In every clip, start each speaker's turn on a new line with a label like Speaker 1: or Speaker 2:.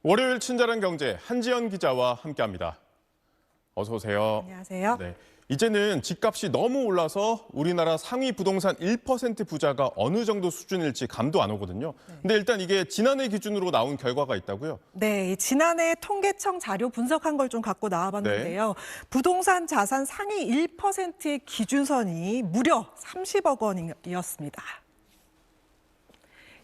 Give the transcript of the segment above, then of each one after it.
Speaker 1: 월요일 친절한 경제 한지연 기자와 함께합니다. 어서 오세요.
Speaker 2: 안녕하세요.
Speaker 1: 네, 이제는 집값이 너무 올라서 우리나라 상위 부동산 1% 부자가 어느 정도 수준일지 감도 안 오거든요. 근데 일단 이게 지난해 기준으로 나온 결과가 있다고요?
Speaker 2: 네, 지난해 통계청 자료 분석한 걸 좀 갖고 나와봤는데요. 부동산 자산 상위 1%의 기준선이 무려 30억 원이었습니다.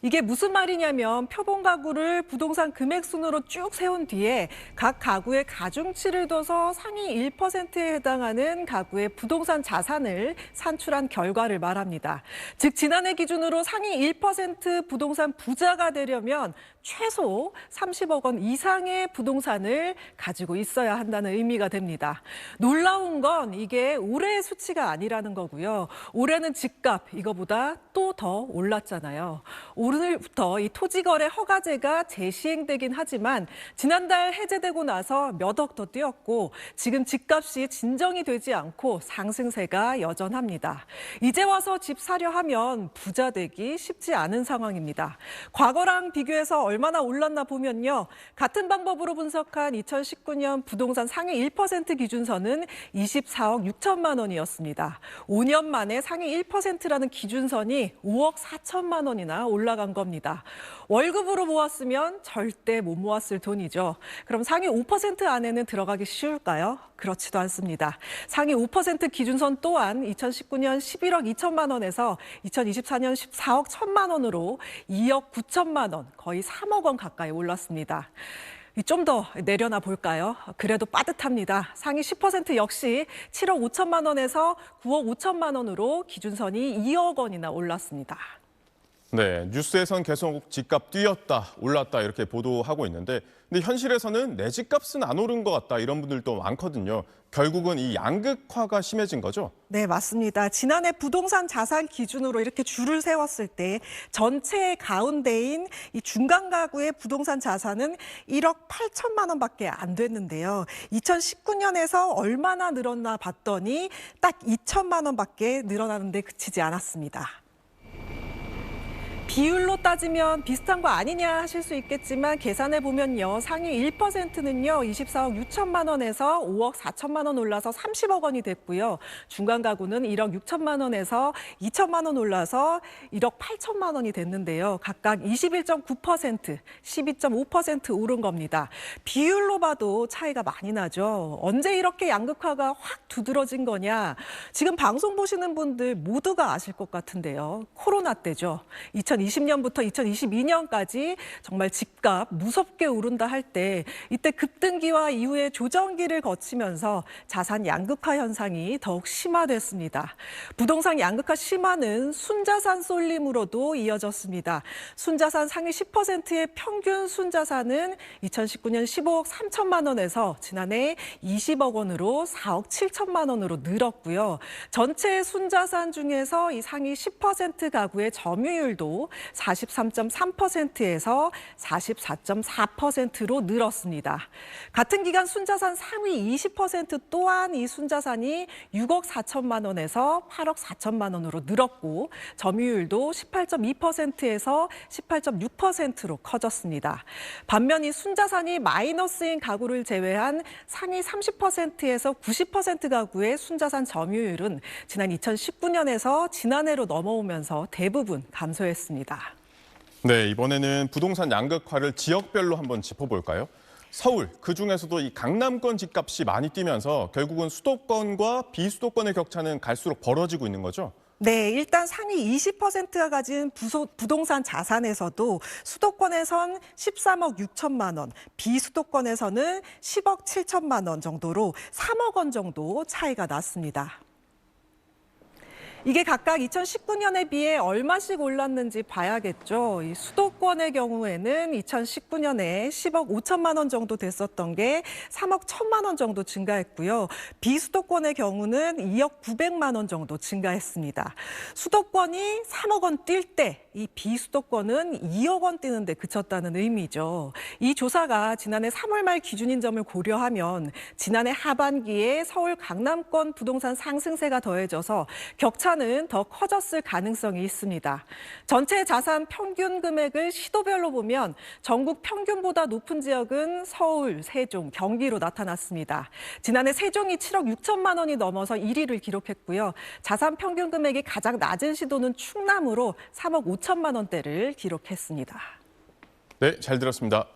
Speaker 2: 이게 무슨 말이냐면 표본 가구를 부동산 금액 순으로 쭉 세운 뒤에 각 가구의 가중치를 둬서 상위 1%에 해당하는 가구의 부동산 자산을 산출한 결과를 말합니다. 즉 지난해 기준으로 상위 1% 부동산 부자가 되려면 최소 30억 원 이상의 부동산을 가지고 있어야 한다는 의미가 됩니다. 놀라운 건 이게 올해의 수치가 아니라는 거고요. 올해는 집값 이거보다 또 더 올랐잖아요. 오늘부터 이 토지거래 허가제가 재시행되긴 하지만 지난달 해제되고 나서 몇 억 더 뛰었고 지금 집값이 진정이 되지 않고 상승세가 여전합니다. 이제 와서 집 사려 하면 부자 되기 쉽지 않은 상황입니다. 과거랑 비교해서 얼마나 올랐나 보면요. 같은 방법으로 분석한 2019년 부동산 상위 1% 기준선은 24억 6천만 원이었습니다. 5년 만에 상위 1%라는 기준선이 5억 4천만 원이나 올라간 겁니다. 월급으로 모았으면 절대 못 모았을 돈이죠. 그럼 상위 5% 안에는 들어가기 쉬울까요? 그렇지도 않습니다. 상위 5% 기준선 또한 2019년 11억 2천만 원에서 2024년 14억 1천만 원으로 2억 9천만 원, 거의 3억 원 가까이 올랐습니다. 좀 더 내려놔 볼까요? 그래도 빠듯합니다. 상위 10% 역시 7억 5천만 원에서 9억 5천만 원으로 기준선이 2억 원이나 올랐습니다.
Speaker 1: 네, 뉴스에선 계속 집값 뛰었다, 올랐다 이렇게 보도하고 있는데 근데 현실에서는 내 집값은 안 오른 것 같다 이런 분들도 많거든요. 결국은 이 양극화가 심해진 거죠?
Speaker 2: 네, 맞습니다. 지난해 부동산 자산 기준으로 이렇게 줄을 세웠을 때 전체 가운데인 이 중간 가구의 부동산 자산은 1억 8천만 원밖에 안 됐는데요. 2019년에서 얼마나 늘었나 봤더니 딱 2천만 원밖에 늘어나는데 그치지 않았습니다. 비율로 따지면 비슷한 거 아니냐 하실 수 있겠지만 계산해 보면요. 상위 1%는요. 24억 6천만 원에서 5억 4천만 원 올라서 30억 원이 됐고요. 중간 가구는 1억 6천만 원에서 2천만 원 올라서 1억 8천만 원이 됐는데요. 각각 21.9%, 12.5% 오른 겁니다. 비율로 봐도 차이가 많이 나죠. 언제 이렇게 양극화가 확 두드러진 거냐. 지금 방송 보시는 분들 모두가 아실 것 같은데요. 코로나 때죠. 2020년부터 2022년까지 정말 집값 무섭게 오른다 할 때 이때 급등기와 이후에 조정기를 거치면서 자산 양극화 현상이 더욱 심화됐습니다. 부동산 양극화 심화는 순자산 쏠림으로도 이어졌습니다. 순자산 상위 10%의 평균 순자산은 2019년 15억 3천만 원에서 지난해 20억 원으로 4억 7천만 원으로 늘었고요. 전체 순자산 중에서 이 상위 10% 가구의 점유율도 43.3%에서 44.4%로 늘었습니다. 같은 기간 순자산 상위 20% 또한 이 순자산이 6억 4천만 원에서 8억 4천만 원으로 늘었고 점유율도 18.2%에서 18.6%로 커졌습니다. 반면 이 순자산이 마이너스인 가구를 제외한 상위 30%에서 90% 가구의 순자산 점유율은 지난 2019년에서 지난해로 넘어오면서 대부분 감소했습니다.
Speaker 1: 네, 이번에는 부동산 양극화를 지역별로 한번 짚어볼까요? 서울, 그중에서도 이 강남권 집값이 많이 뛰면서 결국은 수도권과 비수도권의 격차는 갈수록 벌어지고 있는 거죠?
Speaker 2: 네, 일단 상위 20%가 가진 부동산 자산에서도 수도권에선 13억 6천만 원, 비수도권에서는 10억 7천만 원 정도로 3억 원 정도 차이가 났습니다. 이게 각각 2019년에 비해 얼마씩 올랐는지 봐야겠죠. 이 수도권의 경우에는 2019년에 10억 5천만 원 정도 됐었던 게 3억 1천만 원 정도 증가했고요. 비수도권의 경우는 2억 900만 원 정도 증가했습니다. 수도권이 3억 원 뛸 때 이 비수도권은 2억 원 뛰는데 그쳤다는 의미죠. 이 조사가 지난해 3월 말 기준인 점을 고려하면 지난해 하반기에 서울 강남권 부동산 상승세가 더해져서 격차 격차는 더 커졌을 가능성이 있습니다. 전체 자산 평균 금액을 시도별로 보면 전국 평균보다 높은 지역은 서울, 세종, 경기로 나타났습니다. 지난해 세종이 7억 6천만 원이 넘어서 1위를 기록했고요. 자산 평균 금액이 가장 낮은 시도는 충남으로 3억 5천만 원대를 기록했습니다.
Speaker 1: 네, 잘 들었습니다.